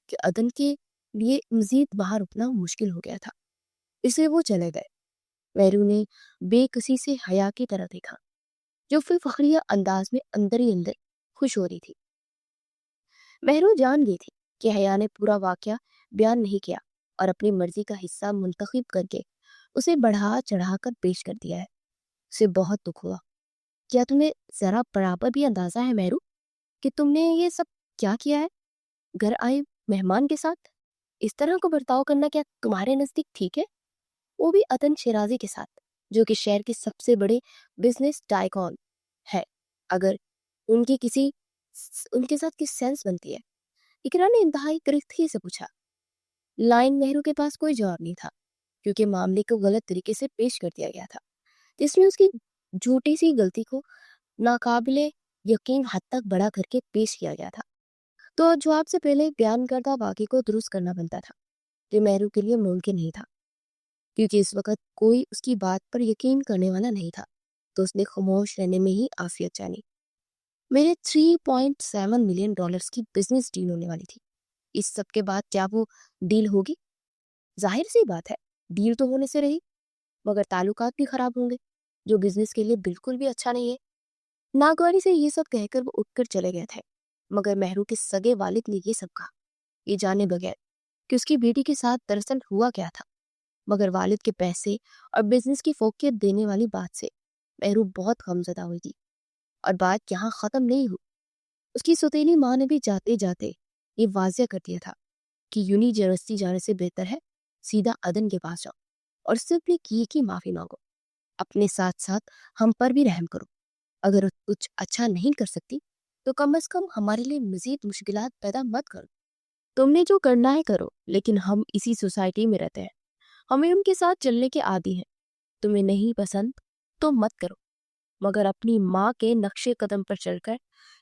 کہ عدن کے لیے مزید باہر رکنا مشکل ہو گیا تھا. اس لیے وہ چلے گئے. مہرو نے بے کسی سے حیا کی طرح دیکھا جو پھر فخریہ انداز میں اندر ہی اندر خوش ہو رہی تھی. مہرو جان گئی تھی کہ حیا نے پورا واقعہ بیان نہیں کیا اور اپنی مرضی کا حصہ منتخب کر کے اسے بڑھا چڑھا کر پیش کر دیا ہے. اسے بہت دکھ ہوا. کیا تمہیں ذرا برابر بھی اندازہ ہے مہرو کہ تم نے یہ سب کیا کیا ہے؟ گھر آئے مہمان کے ساتھ اس طرح کو برتاؤ کرنا کیا تمہارے نزدیک ٹھیک ہے؟ وہ بھی عدن شیرازی کے ساتھ جو کہ شہر کے سب سے بڑے بزنس ٹائکون ہے. اگر ان کے ساتھ کس سینس بنتی ہے؟ اقرا نے انتہائی کرختگی سے پوچھا. لائن مہرو کے پاس کوئی جواب نہیں تھا کیونکہ معاملے کو غلط طریقے سے پیش کر دیا گیا تھا جس میں اس کی جھوٹی سی غلطی کو ناقابل یقین حد تک بڑا کر کے پیش کیا گیا تھا. تو جواب سے پہلے بیان کردہ واقعے کو درست کرنا بنتا تھا جو مہرو کے لیے ممکن نہیں تھا کیونکہ اس وقت کوئی اس کی بات پر یقین کرنے والا نہیں تھا. تو اس نے خاموش رہنے میں ہی عافیت جانی. میرے $3.7 ملین کی بزنس ڈیل ہونے والی تھی. اس سب کے بعد کیا وہ ڈیل ہوگی؟ ظاہر سی بات ہے ڈیل تو ہونے سے رہی مگر تعلقات بھی خراب ہوں گے جو بزنس کے لیے بالکل بھی اچھا نہیں ہے. ناگواری سے یہ سب کہہ کر وہ اٹھ کر چلے گئے تھے مگر مہرو کے سگے والد نے یہ سب کہا یہ جانے بغیر کہ اس کی بیٹی کے ساتھ دراصل ہوا کیا تھا. مگر والد کے پیسے اور بزنس کی فوقیت دینے والی بات سے مہرو بہت غمزدہ ہوئی تھی. اور بات یہاں ختم نہیں ہوئی. اس کی سوتیلی ماں نے بھی جاتے جاتے یہ واضح کر دیا تھا کہ یونیورسٹی جانے سے بہتر ہے سیدھا عدن کے پاس جاؤ اور سمپلی کی معافی مانگو. اپنے ساتھ ساتھ ہم پر بھی رحم کرو. اگر کچھ اچھا نہیں کر سکتی تو کم از کم ہمارے لیے مزید مشکلات پیدا مت کرو. تم نے جو کرنا ہے کرو لیکن ہم اسی سوسائٹی میں رہتے ہیں. ہمیں ان کے ساتھ چلنے کے عادی ہیں. تمہیں نہیں پسند تو مت کرو مگر اپنی ماں کے نقش قدم پر چل کر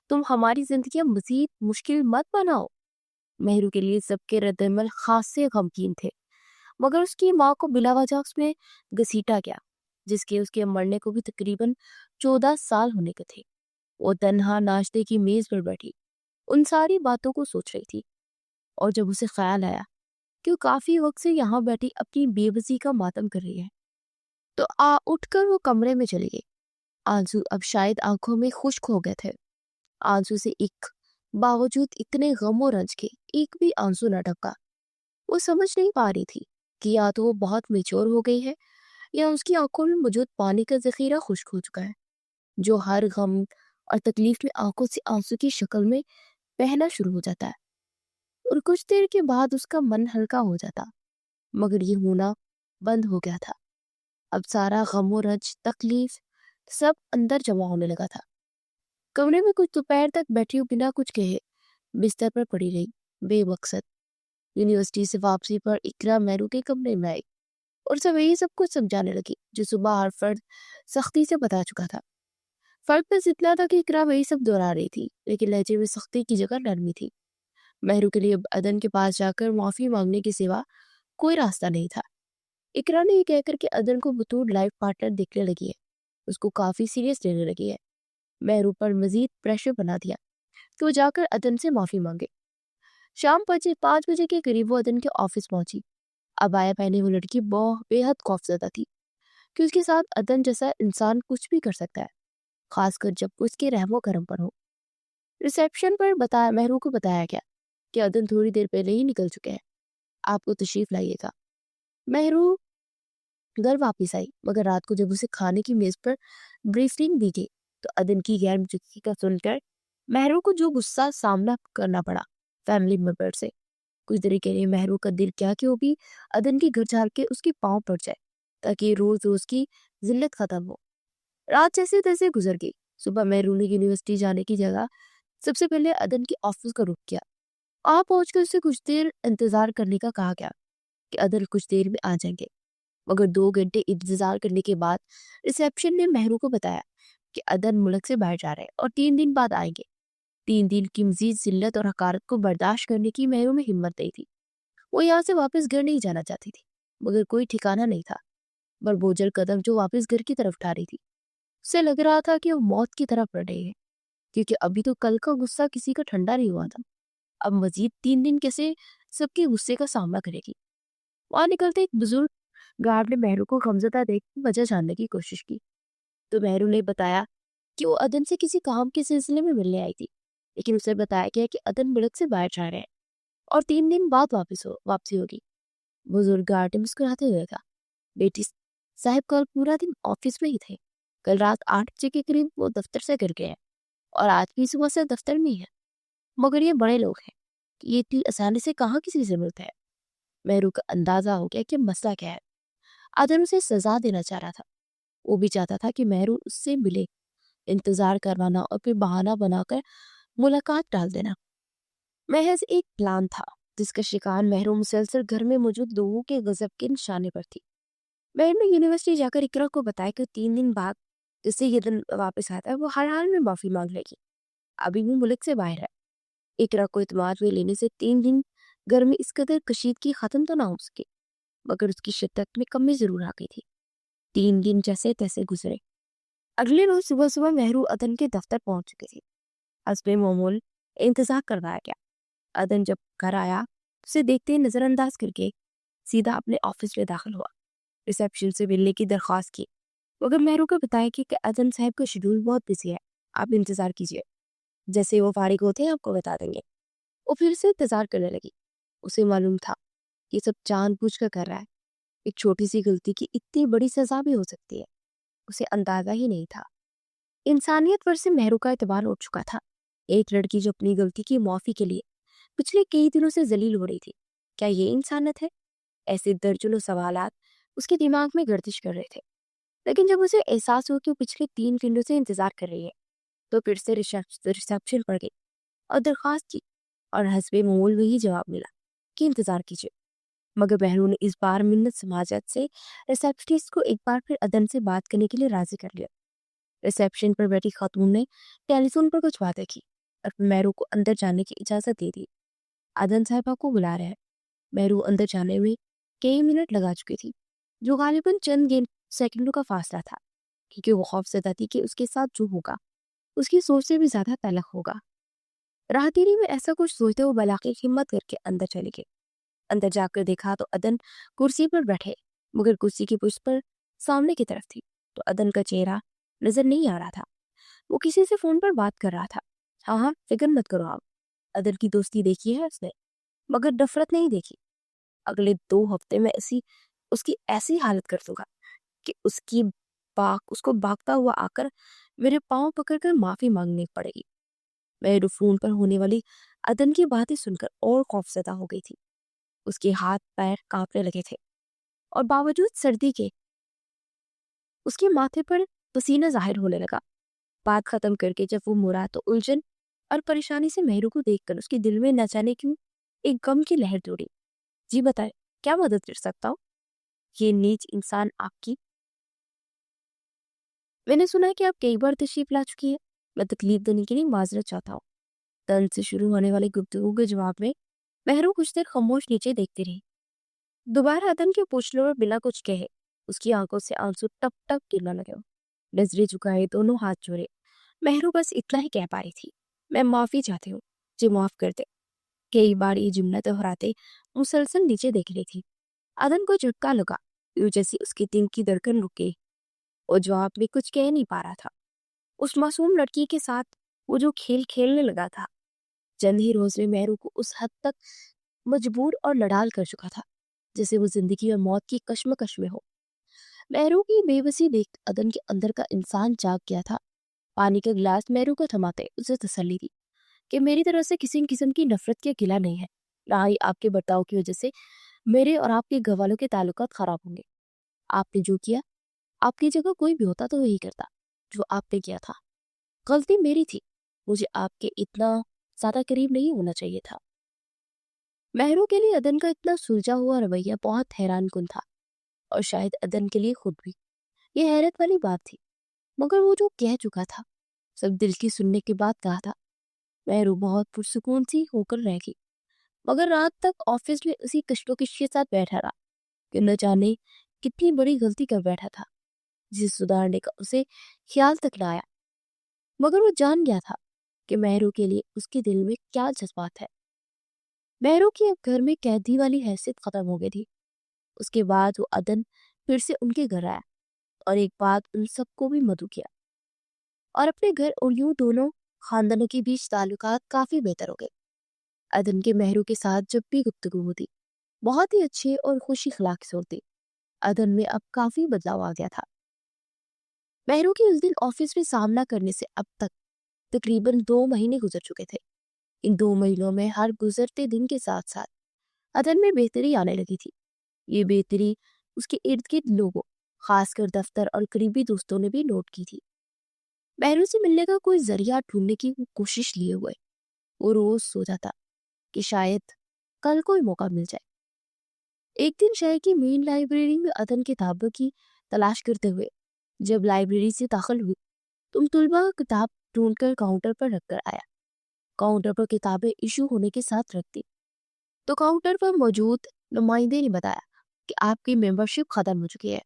تم ہماری زندگیاں مزید مشکل مت بناؤ. مہرو کے لیے سب کے رد عمل خاصے غمگین تھے مگر اس کی ماں کو بلا وجہ اس میں گھسیٹا گیا جس کے اس کے مرنے کو بھی تقریباً 14 سال ہونے کے تھے. وہ تنہا ناشتے کی میز پر بیٹھی ان ساری باتوں کو سوچ رہی تھی اور جب اسے خیال آیا کہ وہ کافی وقت سے یہاں بیٹھی اپنی بے بسی کا ماتم کر رہی ہے تو اٹھ کر وہ کمرے میں چلی گئی. آنسو اب شاید آنکھوں میں خشک ہو گئے تھے. آنسو سے ایک باوجود اتنے غم و رنج کے ایک بھی آنسو نہ ڈھکا. وہ سمجھ نہیں پا رہی تھی کہ یا تو وہ بہت میچور ہو گئی ہے یا اس کی آنکھوں میں موجود پانی کا ذخیرہ خشک ہو چکا ہے جو ہر غم اور تکلیف میں آنکھوں سے آنسو کی شکل میں بہنا شروع ہو جاتا ہے اور کچھ دیر کے بعد اس کا من ہلکا ہو جاتا. مگر یہ ہونا بند ہو گیا تھا. اب سارا غم و رنج تکلیف سب اندر جمع ہونے لگا تھا. کمرے میں کچھ دوپہر تک بیٹھی ہو بنا کچھ کہے بستر پر پڑی رہی بے مقصد. یونیورسٹی سے واپسی پر اقرا مہرو کے کمرے میں آئی اور سب یہی سب کچھ سمجھانے لگی جو صبح ہر فرد سختی سے بتا چکا تھا. فرق بس اتنا تھا کہ اقرا وہی سب دہرا رہی تھی لیکن لہجے میں سختی کی جگہ نرمی تھی. مہرو کے لیے عدن کے پاس جا کر معافی مانگنے کے سوا کوئی راستہ نہیں تھا. اقرا نے یہ کہہ کر کہ عدن کو بطور لائف پارٹنر دیکھنے لگی ہے اس کو کافی سیریس لینے لگی ہے مہرو پر مزید پریشر بنا دیا کہ وہ جا کر عدن سے معافی مانگے. شام 5 بجے کے قریب وہ عدن کے آفس پہنچی. عبایا پہنے وہ لڑکی بے حد خوفزدہ تھی کہ اس کے ساتھ عدن جیسا انسان کچھ بھی کر سکتا ہے خاص کر جب اس کے رحم و کرم پر ہو. ریسیپشن پر مہرو کو بتایا گیا کہ عدن تھوڑی دیر پہلے ہی نکل چکے ہیں آپ کو تشریف لائیے گا. مہرو گھر واپس آئی مگر رات کو جب اسے کھانے کی میز پر بریفنگ دی گئی تو عدن کی غیر موجودگی کا سن کر مہرو کو جو غصہ سامنا کرنا پڑا فیملی ممبر سے. کچھ دیر کے لیے مہرو کا دل کیا کہ وہ بھی عدن کی گھر جھال کے اس کی پاؤں پڑ جائے تاکہ روز روز کی ذلت ختم ہو۔ رات جیسے تیسے گزر گئی۔ صبح مہرو نے یونیورسٹی جانے کی جگہ سب سے پہلے عدن کے آفس کا رخ کیا۔ آپ پہنچ کر اسے کچھ دیر انتظار کرنے کا کہا گیا کہ عدن کچھ دیر میں آ جائیں گے، مگر 2 گھنٹے انتظار کرنے کے بعد ریسیپشن نے مہرو کو بتایا کہ عدن ملک سے باہر جا رہے ہیں اور 3 دن بعد آئیں گے۔ 3 دن کی مزید ذلت اور حقارت کو برداشت کرنے کی مہرو میں ہمت نہیں تھی۔ وہ یہاں سے واپس گھر نہیں جانا چاہتی تھی، مگر کوئی ٹھکانہ نہیں تھا۔ بر بوجھل قدم جو واپس گھر کی طرف اٹھا رہی تھی، اسے لگ رہا تھا کہ وہ موت کی طرف بڑھ رہی ہے، کیونکہ ابھی تو کل کا غصہ کسی کا ٹھنڈا نہیں ہوا تھا۔ اب مزید 3 دن کیسے سب کے غصے کا سامنا کرے گی؟ وہاں نکلتے ایک بزرگ گارڈ نے مہرو کو غمزدہ دیکھ وجہ جاننے کی کوشش کی، تو مہرو نے بتایا کہ وہ عدن سے کسی کام کے سلسلے میں ملنے آئی تھی، لیکن اسے بتایا گیا کہ عدن ملک سے باہر جا رہے ہیں اور 3 دن بعد واپسی ہوگی۔ بزرگ گارڈ نے مسکراتے ہوئے کہا، بیٹی صاحب کل پورا دن آفس میں ہی تھے، کل رات 8 بجے کے قریب وہ دفتر سے گھر گئے ہیں اور آج بھی صبح سے دفتر میں ہی ہے، مگر یہ بڑے لوگ ہیں کہ یہ اتنی آسانی سے کہاں کسی سے ملتے ہیں۔ مہرو کا اندازہ ہو گیا کہ مسئلہ کیا ہے۔ عدن اسے سزا دینا چاہ رہا تھا، وہ بھی چاہتا تھا کہ مہرو اس سے ملے، انتظار کروانا اور پھر بہانہ بنا کر ملاقات ٹال دینا محض ایک پلان تھا جس کا شکار مہرو مسلسل گھر میں موجود لوگوں کے غضب کے نشانے پر تھی۔ مہرو نے یونیورسٹی جا کر اقرا کو بتایا کہ 3 دن بعد جس سے یہ دن واپس آتا ہے وہ ہر حال میں معافی مانگ لے گی، ابھی بھی ملک سے باہر ہے۔ اقرا کو اعتماد میں لینے سے 3 دن گھر میں اس قدر کشیدگی ختم تو نہ ہو سکے، مگر اس کی شدت میں کمی ضرور آ گئی تھی۔ 3 دن جیسے تیسے گزرے۔ اگلے روز صبح صبح مہرو عدن کے دفتر پہنچ چکی تھی۔ حسب معمول انتظار کروایا گیا۔ عدن جب گھر آیا اسے دیکھتے نظر انداز کر کے سیدھا اپنے آفس میں داخل ہوا، ریسیپشن سے ملنے کی درخواست کی، مگر مہرو کو بتایا کہ عدن صاحب کا شیڈول بہت بزی ہے، آپ انتظار کیجیے، جیسے وہ فارغ ہوتے ہیں آپ کو بتا دیں گے۔ وہ پھر سے انتظار کرنے لگی۔ اسے معلوم تھا کہ سب جان بوجھ کر کر رہا ہے، ایک چھوٹی سی غلطی کی اتنی بڑی سزا بھی ہو سکتی ہے، اسے اندازہ ہی نہیں تھا۔ انسانیت پر سے مہرو کا اعتبار اٹھ چکا تھا۔ ایک لڑکی جو اپنی غلطی کی معافی کے لیے پچھلے کئی دنوں سے ذلیل ہو رہی تھی، کیا یہ انسانیت ہے؟ ایسے درجنوں سوالات اس کے دماغ میں گردش کر رہے تھے، لیکن جب اسے احساس ہوا کہ وہ پچھلے 3 گھنٹوں سے انتظار کر رہی ہے تو پھر سے ریسیپشن پر گئی اور درخواست کی، اور حسب معمول وہی جواب ملا کہ انتظار کیجیے۔ مگر مہرو نے اس بار منت سماجت سے ریسیپشنسٹ کو ایک بار پھر عدن سے بات کرنے کے لیے راضی کر لیا۔ ریسیپشن پر بیٹھی خاتون نے ٹیلی فون پر کچھ باتیں کی اور مہرو کو اندر جانے کی اجازت دے دی۔ عدن صاحبہ کو بلا رہے ہیں۔ مہرو اندر جانے میں کئی منٹ لگا چکی تھی، جو غالباً چند سیکنڈوں کا فاصلہ تھا، کیونکہ وہ خوف زدہ تھی کہ اس کے ساتھ جو ہوگا اس کی سوچ سے بھی زیادہ تلخ ہوگا۔ راہ دیری میں ایسا کچھ سوچتے وہ بلاقی ہمت کر کے اندر چلے گئے۔ اندر جا کر دیکھا تو عدن کرسی پر بیٹھے، مگر کرسی کی پشت پر سامنے کی طرف تھی، تو عدن کا چہرہ نظر نہیں آ رہا تھا۔ وہ کسی سے فون پر بات کر رہا تھا۔ ہاں فکر مت کرو آپ، عدن کی دوستی دیکھی ہے اس نے، مگر نفرت نہیں دیکھی۔ اگلے 2 ہفتے میں اس کی ایسی حالت کر دوں گا کہ اس کو بھاگتا ہوا آ کر میرے پاؤں پکڑ کر معافی مانگنی پڑے گی۔ مہرو فون پر ہونے والی عدن کی باتیں سن کر اور خوفزدہ ہو گئی تھی۔ اس کے ہاتھ پیر کانپنے لگے تھے اور باوجود سردی کے اس کے ماتھے پر پسینہ ظاہر ہونے لگا۔ بات ختم کر کے جب وہ مڑا تو الجھن اور پریشانی سے مہرو کو دیکھ کر اس کے دل میں نہ جانے کیوں ایک غم کی لہر دوڑی۔ جی بتائے کیا مدد کر سکتا ہوں؟ یہ نیچ انسان آپ کی، میں نے سنا ہے کہ آپ کئی بار تشریف لا چکی ہے، میں تکلیف دینے کے لیے معذرت چاہتا ہوں۔ تن سے شروع ہونے والی گفتگو کے جواب میں مہرو کچھ دیر خاموش نیچے دیکھتی رہی۔ دوبارہ عدن کے پوچھنے اور بلا کچھ کہے اس کی آنکھوں سے آنسو ٹپ ٹپ گرنے لگے۔ نظریں جھکائے دونوں ہاتھ جوڑے، مہرو بس اتنا ہی کہہ پا رہی تھی، میں معافی چاہتی ہوں، مجھے معاف کر دے۔ کئی بار یہ جملہ دہراتے مسلسل نیچے دیکھ رہی تھی۔ عدن کو جھٹکا لگا، یوں جیسی اس کی دل کی دھڑکن رک گئی۔ وہ جواب میں کچھ کہہ نہیں پا رہا تھا۔ اس معصوم لڑکی کے ساتھ وہ جو کھیل کھیلنے لگا تھا چند ہی روز میں مہرو کو اس حد تک مجبور اور لڑال کر چکا تھا جیسے وہ زندگی اور موت کی کشمکش میں ہو۔ مہرو کی بے بسی دیکھ عدن کے اندر کا انسان جاگ گیا تھا۔ پانی کا گلاس مہرو کو تھماتے اسے تسلی دی کہ میری طرف سے کسی قسم کی نفرت کے گلہ نہیں ہے، نہ ہی آپ کے برتاؤ کی وجہ سے میرے اور آپ کے گھر والوں کے تعلقات خراب ہوں گے۔ آپ نے جو کیا، آپ کی جگہ کوئی بھی ہوتا تو وہی کرتا جو آپ نے کیا تھا. غلطی میری تھی، مجھے آپ کے اتنا زیادہ قریب نہیں ہونا چاہیے تھا. مہرو کے لیے عدن کا اتنا سلجھا ہوا رویہ بہت حیران کن تھا، اور شاید عدن کے لیے خود بھی. یہ حیرت والی بات تھی، مگر وہ جو کہہ چکا تھا سب دل کی سننے کے بعد کہا تھا. مہرو بہت پرسکون سی ہو کر رہ گئی، مگر رات تک آفس میں اسی کشمکش کے ساتھ بیٹھا رہا کہ نہ جانے کتنی بڑی غلطی کر بیٹھا تھا جسے سدھارنے کا اسے خیال تک نہ آیا. مگر وہ جان گیا تھا کہ مہرو کے لیے اس کے دل میں کیا جذبات ہے. مہرو کی اب گھر میں قیدی والی حیثیت ختم ہو گئی تھی. اس کے بعد وہ عدن پھر سے ان کے گھر آیا اور ایک بات ان سب کو بھی مدعو کیا، اور اپنے گھر اور یوں دونوں خاندانوں کے بیچ تعلقات کافی بہتر ہو گئے. عدن کے مہرو کے ساتھ جب بھی گفتگو ہوتی بہت ہی اچھے اور خوش اخلاق سے ہوتی. عدن میں اب کافی بدلاؤ آ گیا تھا. مہرو کی اس دن آفس میں سامنا کرنے سے اب تک تقریباً 2 مہینے گزر چکے تھے. ان 2 مہینوں میں ہر گزرتے دن کے ساتھ ساتھ عدن میں بہتری آنے لگی تھی. یہ بہتری اس کے ارد گرد لوگوں، خاص کر دفتر اور قریبی دوستوں نے بھی نوٹ کی تھی. مہرو سے ملنے کا کوئی ذریعہ ڈھونڈنے کی کوشش لیے ہوئے وہ روز سوچا تھا کہ شاید کل کوئی موقع مل جائے. ایک دن شہر کی مین لائبریری میں عدن کتابوں کی تلاش کرتے ہوئے جب لائبریری سے داخل ہوئی تم طلبہ کتاب ڈھونڈ کر کاؤنٹر پر رکھ کر آیا. کاؤنٹر پر کتابیں ایشو ہونے کے ساتھ رکھ دی تو کاؤنٹر پر موجود نمائندے نے بتایا کہ آپ کی ممبرشپ ختم ہو چکی ہے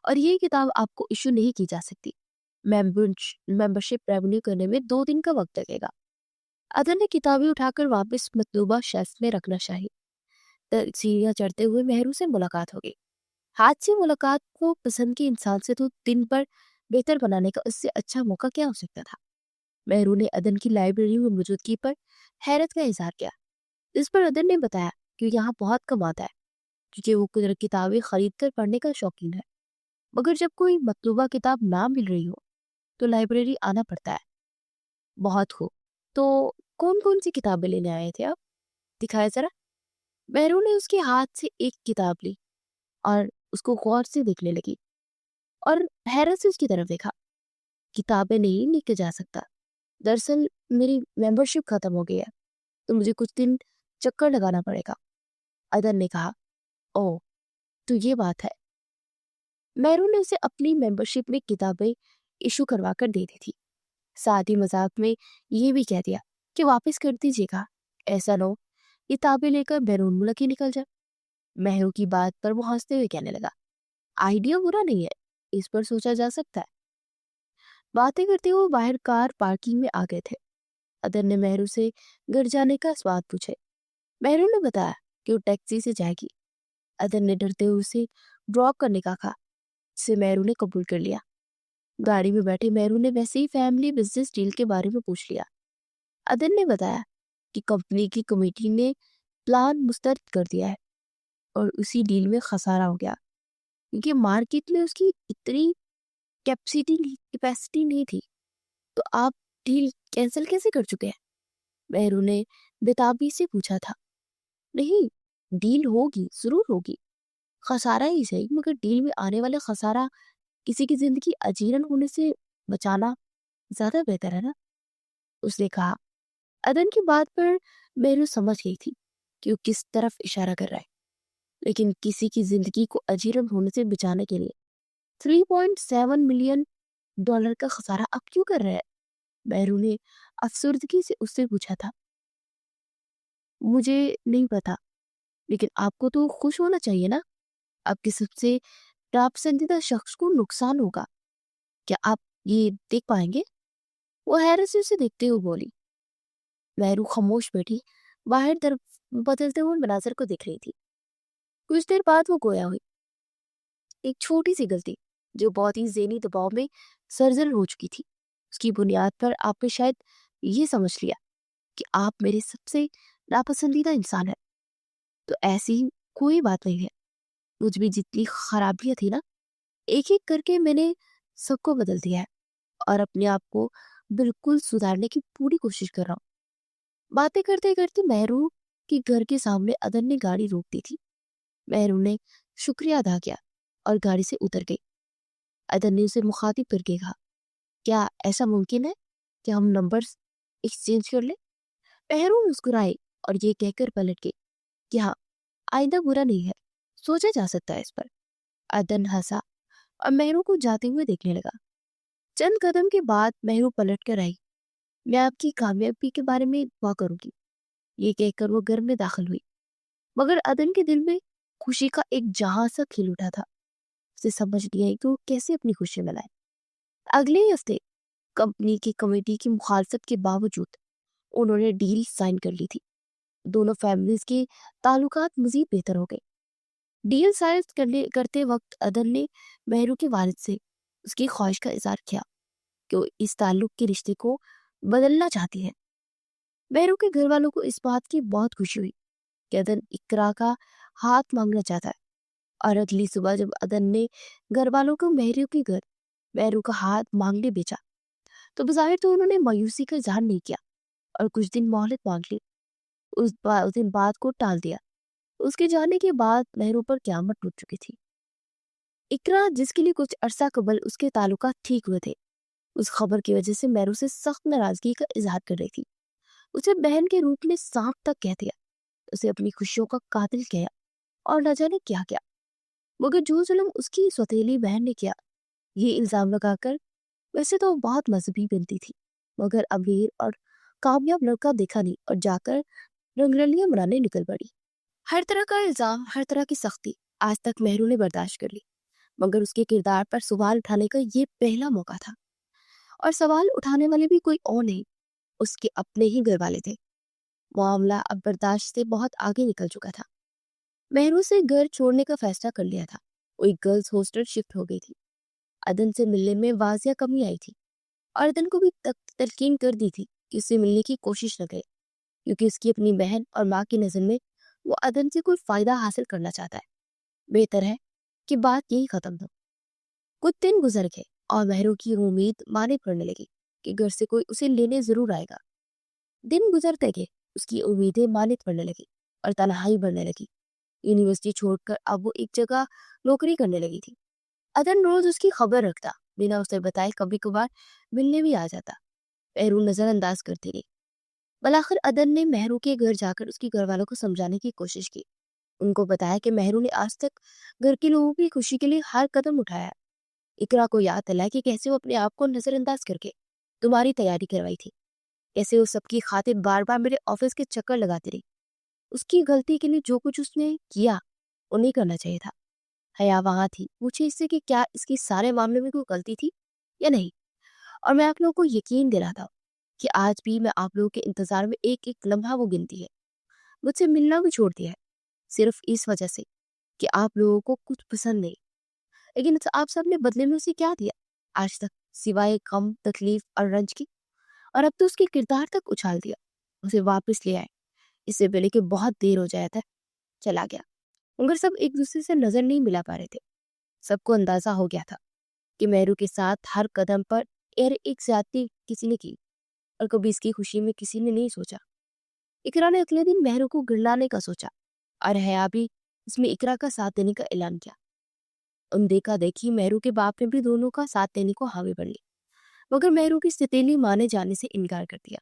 اور یہ کتاب آپ کو ایشو نہیں کی جا سکتی. ممبرشپ ریونیو کرنے میں 2 دن کا وقت لگے گا. عدن نے کتابیں اٹھا کر واپس مطلوبہ شیلف میں رکھنا چاہی. سیڑھیاں چڑھتے ہوئے مہرو سے ملاقات ہو گئی. ہاتھ سے ملاقات کو پسند کے انسان سے تو دن پر بہتر بنانے کا اس سے اچھا موقع کیا ہو سکتا تھا. مہرو نے عدن کی لائبریری میں موجودگی پر حیرت کا اظہار کیا. اس پر عدن نے بتایا کہ یہاں بہت کم آتا ہے کیونکہ وہ قدرت کتابیں خرید کر پڑھنے کا شوقین ہے، مگر جب کوئی مطلوبہ کتاب نہ مل رہی ہو تو لائبریری آنا پڑتا ہے. بہت خوب، تو کون کون سی کتابیں لینے آئے تھے آپ؟ دکھائے ذرا. مہرو نے اس کے ہاتھ سے ایک کتاب لی اور اس کو غور سے دیکھنے لگی اور حیرت سے اس کی طرف دیکھا. کتابیں نہیں لے کے جا سکتا، دراصل میری ممبرشپ ختم ہو گئی ہے تو مجھے کچھ دن چکر لگانا پڑے گا. عدن نے کہا. او تو یہ بات ہے. مہرو نے اسے اپنی ممبرشپ میں کتابیں ایشو کروا کر دے دی تھی. ساتھ ہی مذاق میں یہ بھی کہہ دیا کہ واپس کر دیجیے گا، ایسا نہ ہو کتابیں لے کر بیرون ملک ہی نکل جائے. مہرو کی بات پر وہ ہنستے ہوئے کہنے لگا. آئیڈیا برا نہیں ہے، اس پر سوچا جا سکتا ہے. باتیں کرتے ہوئے باہر کار پارکنگ میں آ گئے تھے. عدن نے مہرو سے گھر جانے کا سوال پوچھے. مہرو نے بتایا کہ وہ ٹیکسی سے جائے گی. عدن نے ڈرتے ہوئے اسے ڈراپ کرنے کا کہا، جسے مہرو نے قبول کر لیا. گاڑی میں بیٹھے مہرو نے ویسے ہی فیملی بزنس ڈیل کے بارے میں پوچھ لیا. عدن نے بتایا کہ کمپنی کی کمیٹی نے پلان مسترد کر دیا ہے اور اسی ڈیل میں خسارہ ہو گیا کیونکہ مارکیٹ میں اس کی اتنی کیپیسٹی نہیں تھی. تو آپ ڈیل کینسل کیسے کر چکے ہیں؟ مہرو نے بےتابی سے پوچھا تھا. نہیں، ڈیل ہوگی، ضرور ہوگی، خسارہ ہی صحیح، مگر ڈیل میں آنے والے خسارہ کسی کی زندگی اجیرن ہونے سے بچانا زیادہ بہتر ہے نا، اس نے کہا. عدن کی بات پر مہرو سمجھ گئی تھی کہ وہ کس طرف اشارہ کر رہا ہے، لیکن کسی کی زندگی کو اجیرن ہونے سے بچانے کے لیے 3.7 ملین ڈالر کا خسارہ اب کیوں کر رہے ہیں؟ مہرو نے افسردگی سے اس سے پوچھا تھا. مجھے نہیں پتا، لیکن آپ کو تو خوش ہونا چاہیے نا، آپ کے سب سے ناپسندیدہ شخص کو نقصان ہوگا. کیا آپ یہ دیکھ پائیں گے؟ وہ حیرت سے اسے دیکھتے ہوئے بولی. مہرو خاموش بیٹھی باہر طرف بدلتے ہوئے مناظر کو دیکھ رہی تھی. کچھ دیر بعد وہ گویا ہوئی. ایک چھوٹی سی غلطی جو بہت ہی ذہنی دباؤ میں سرزر ہو چکی تھی، اس کی بنیاد پر آپ نے شاید یہ سمجھ لیا کہ آپ میرے سب سے ناپسندیدہ انسان ہیں. تو ایسی کوئی بات نہیں ہے. مجھ میں جتنی خرابیاں تھی نا، ایک ایک کر کے میں نے سب کو بدل دیا ہے اور اپنے آپ کو بالکل سدھارنے کی پوری کوشش کر رہا ہوں. باتیں کرتے کرتے مہرو کی گھر کے سامنے عدن نے گاڑی روک دی تھی. مہرو نے شکریہ ادا کیا اور گاڑی سے اتر گئی۔ عدن نے اسے مخاطب کر کے کہا، کیا ایسا ممکن ہے کہ ہم نمبرز ایکسچینج کر لیں؟ مہرو مسکرائے اور یہ کہہ کر پلٹ گئی کہ ہاں، آئندہ برا نہیں ہے، سوچا جا سکتا ہے اس پر۔ عدن ہنسا اور مہرو کو جاتے ہوئے دیکھنے لگا۔ چند قدم کے بعد مہرو پلٹ کر آئی۔ میں آپ کی کامیابی کے بارے میں دعا کروں گی، یہ کہہ کر وہ گھر میں داخل ہوئی، مگر عدن کے دل میں خوشی کا ایک جہاں سا کھل اٹھا تھا۔ اسے سمجھ نہیں آئی کہ وہ کیسے اپنی خوشی منائے۔ اگلے ہی ہفتے کمپنی کی کمیٹی کی مخالفت کے باوجود انہوں نے ڈیل سائن کر لی تھی۔ دونوں فیملیز کے تعلقات مزید بہتر ہو گئے۔ ڈیل سائن کرتے وقت عدن نے مہرو کے والد سے اس کی خواہش کا اظہار کیا کہ وہ اس تعلق کے رشتے کو بدلنا چاہتی ہے۔ مہرو کے گھر والوں کو اس بات کی بہت خوشی ہوئی کہ عدن اقرا کا ہاتھ مانگنا چاہتا ہے، اور اگلی صبح جب عدن نے گھر والوں کو مہرو کا ہاتھ مانگنے بھیجا تو بظاہر تو انہوں نے مایوسی کا اظہار نہیں کیا اور کچھ دن مہلت مانگ لی، اس دن بات کو ٹال دیا۔ اس کے جانے کے بعد مہرو پر قیامت ٹوٹ چکی تھی۔ اقرا، جس کے لیے کچھ عرصہ قبل اس کے تعلقات ٹھیک ہوئے تھے، اس خبر کی وجہ سے مہرو سے سخت ناراضگی کا اظہار کر رہی تھی۔ اسے بہن کے روپ میں سانپ تک کہہ دیا، اسے اپنی خوشیوں کا قاتل کہا اور نہ جانے کیا کیا، مگر جو ظلم اس کی سوتیلی بہن نے کیا، یہ الزام لگا کر ویسے تو وہ بہت مذہبی بنتی تھی، مگر امیر اور کامیاب لڑکا دیکھا نہیں اور جا کر رنگرلیاں منانے نکل پڑی۔ ہر طرح کا الزام، ہر طرح کی سختی آج تک مہرو نے برداشت کر لی، مگر اس کے کردار پر سوال اٹھانے کا یہ پہلا موقع تھا، اور سوال اٹھانے والے بھی کوئی اور نہیں، اس کے اپنے ہی گھر والے تھے۔ معاملہ اب برداشت سے بہت آگے نکل چکا تھا۔ مہرو سے گھر چھوڑنے کا فیصلہ کر لیا تھا، وہ ایک گرلز ہاسٹل شفٹ ہو گئی تھی۔ عدن سے ملنے میں واضح کمی آئی تھی، اور عدن کو بھی تلقین کر دی تھی کہ اس سے ملنے کی کوشش نہ کرے، کیونکہ اس کی اپنی بہن اور ماں کی نظر میں وہ عدن سے کوئی فائدہ حاصل کرنا چاہتا ہے۔ بہتر ہے کہ بات یہی ختم ہو۔ کچھ دن گزر گئے اور مہرو کی امید مانے پڑنے لگی کہ گھر سے کوئی اسے لینے ضرور آئے گا۔ دن گزرتے گئے، اس کی امیدیں مانے پڑنے لگی اور تنہائی بڑھنے لگی۔ یونیورسٹی چھوڑ کر اب وہ ایک جگہ نوکری کرنے لگی تھی۔ عدن روز اس کی خبر رکھتا، بنا اسے بتائے کبھی کبھار ملنے بھی آ جاتا۔ مہرو نظر انداز کرتی رہی۔ بلاخر عدن نے مہرو کے گھر جا کر اس کے گھر والوں کو سمجھانے کی کوشش کی۔ ان کو بتایا کہ مہرو نے آج تک گھر کے لوگوں کی خوشی کے لیے ہر قدم اٹھایا۔ اقرا کو یاد دلایا کہ کیسے وہ اپنے آپ کو نظر انداز کر کے تمہاری تیاری کروائی تھی، کیسے وہ سب کی خاطر بار بار میرے آفس کے چکر لگاتی رہی۔ اس کی غلطی کے لیے جو کچھ اس نے کیا وہ نہیں کرنا چاہیے تھا۔ حیا وہاں تھی، پوچھے اس سے کہ کیا اس کی سارے معاملے میں کوئی غلطی تھی یا نہیں، اور میں آپ لوگوں کو یقین دلاتا ہوں کہ آج بھی میں آپ لوگوں کے انتظار میں ایک ایک لمحہ وہ گنتی ہے۔ مجھ سے ملنا بھی چھوڑ دیا ہے، صرف اس وجہ سے کہ آپ لوگوں کو کچھ پسند نہیں، لیکن آپ سب نے بدلے میں اسے کیا دیا آج تک، سوائے غم، تکلیف اور رنج کی، اور اب تو اس کے کردار تک اچھال دیا۔ اسے واپس لے آئے اس سے پہلے کہ بہت دیر ہو جایا تھا۔ چلا گیا، مگر سب ایک دوسرے سے نظر نہیں ملا پا رہے تھے۔ سب کو اندازہ ہو گیا تھا کہ مہرو کے ساتھ ہر قدم پر ایک زیادتی کسی نے کی، اور کبھی اس کی خوشی میں کسی نے نہیں سوچا۔ اقرا نے اگلے دن مہرو کو گرلانے کا سوچا، اور حیا بھی اس میں اقرا کا ساتھ دینے کا اعلان کیا۔ ان دیکھا دیکھی مہرو کے باپ نے بھی دونوں کا ساتھ دینے کو حامی بن لی، مگر مہرو کی ستیلی مانے جانے سے انکار کر دیا،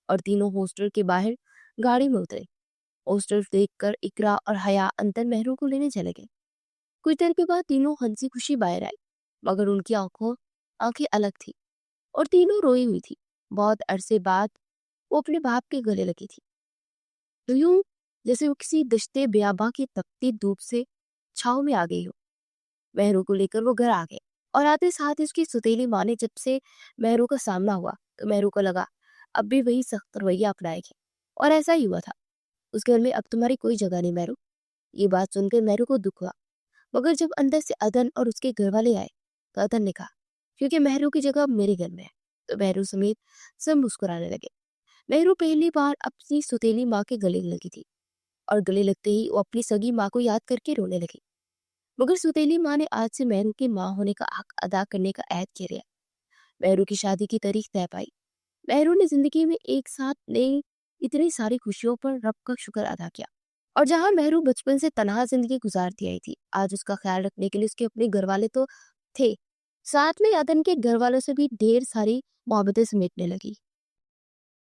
اور تینوں ہاسٹل کے باہر گاڑی میں اترے۔ ہاسٹل دیکھ کر اقرا اور حیا اندر مہرو کو لینے چلے گئے۔ کچھ دیر کے بعد تینوں ہنسی خوشی باہر آئی، مگر ان کی آنکھیں الگ تھی اور تینوں روئی ہوئی تھی۔ بہت عرصے بعد وہ اپنے باپ کے گلے لگی تھی، تو یوں جیسے وہ کسی دشتے بیاباں کی تپتی دھوپ سے چھاؤں میں آ گئی ہو۔ مہرو کو لے کر وہ گھر آ گئے، اور آتے ساتھ اس کی ستیلی ماں نے جب سے مہرو کا سامنا ہوا تو مہرو کو لگا اب بھی وہی سخت رویہ اپنائے گی، اور ایسا ہی ہوا تھا۔ اس گھر میں اب تمہاری کوئی جگہ نہیں مہرو۔ یہ بات سن کر مہرو کو دکھ ہوا، مگر جب اندر سے عدن اور اس کے گھر والے آئے تو عدن نے کہا کیونکہ مہرو کی جگہ میرے گھر میں ہے، تو مہرو سمیت سب مسکرانے لگے۔ مہرو پہلی بار اپنی ستیلی ماں کے گلے لگی تھی، اور گلے لگتے ہی وہ اپنی سگی ماں کو یاد کر کے رونے لگی، مگر ستیلی ماں نے آج سے مہرو کی ماں ہونے کا حق ادا کرنے کا عہد کیا لیا۔ مہرو کی شادی کی تاریخ طے پائی۔ مہرو نے زندگی میں ایک ساتھ نئی اتنی ساری خوشیوں پر رب کا شکر ادا کیا، اور جہاں مہرو بچپن سے تنہا زندگی گزارتی آئی تھی، آج اس کا خیال رکھنے کے لیے اس کے اپنے گھر والے تو تھے، ساتھ میں عدن کے گھر والوں سے بھی ڈھیر ساری محبتیں سمیٹنے لگی۔